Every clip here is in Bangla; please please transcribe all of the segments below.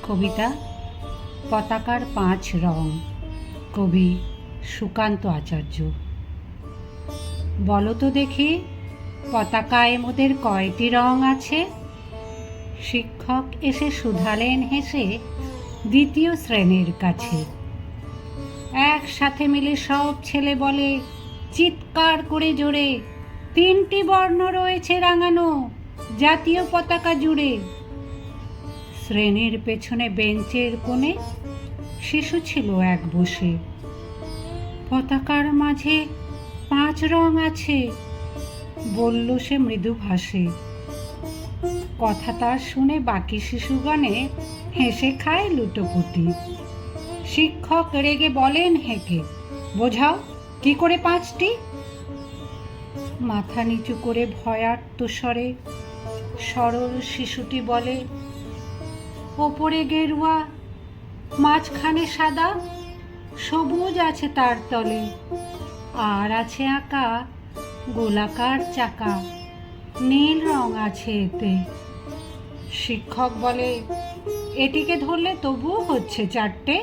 কবিতা পতাকার 5 রং, কবি সুকান্ত আচার্য। বলো তো দেখি, পতাকায় মোদের কয়টি রং আছে? শিক্ষক এসে শুধালেন হেসে দ্বিতীয় শ্রেণীর কাছে। একসাথে মিলে সব ছেলে বলে চিৎকার করে জোরে, 3টি বর্ণ রয়েছে রাঙানো জাতীয় পতাকা জুড়ে। শ্রেণীর পেছনে বেঞ্চের কোণে শিশু ছিল এক বসে। পতাকার মাঝে 5 রং আছে, বলল সে মৃদু ভাষে। কথা তার শুনে বাকি শিশুগণে হেসে খায় লুটোপুটি। শিক্ষক রেগে বলেন হেঁকে, বোঝাও কি করে 5টি? মাথা নিচু করে ভয়ার্ত স্বরে সরল শিশুটি বলে, ওপরে গেরুয়া, মাঝখানে সাদা, সবুজ আছে তার তলে, আর আছে আঁকা গোলাকার চাকা, নীল রং আছে এতে। শিক্ষক বলে, এটিকে ধরলে তবুও হচ্ছে 4টে।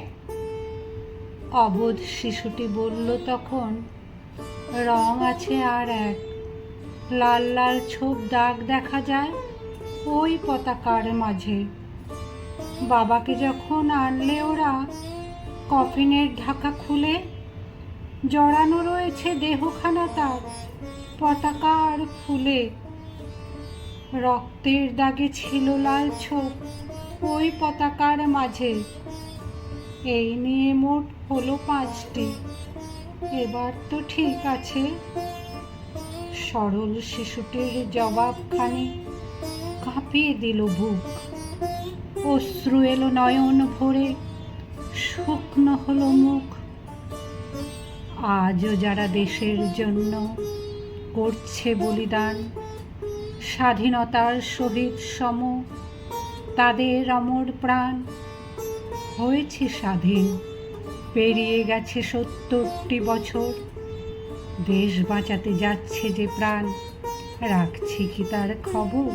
অবোধ শিশুটি বলল তখন, রং আছে আর এক, লাল লাল ছোপ দাগ দেখা যায় ওই পতাকার মাঝে। বাবাকে যখন আনলে ওরা কফিনের ঢাকা খুলে, জড়ানো রয়েছে দেহখানা তার পতাকার ফুলে। রক্তের দাগে ছিল লাল ছোপ ওই পতাকার মাঝে। এই নিয়ে মোট হলো 5টি, এবার তো ঠিক আছে। সরল শিশুটির জবাবখানি কাঁপিয়ে দিল বুক। অশ্রু এলো নয়ন ভরে, শুকনো হলো মুখ। আজও যারা দেশের জন্য করছে বলিদান, স্বাধীনতার শহীদ সম তাদের অমর প্রাণ। হয়েছে স্বাধীন, পেরিয়ে গেছে 70টি বছর, দেশ বাঁচাতে যাচ্ছে যে প্রাণ, রাখছি কি তার খবর?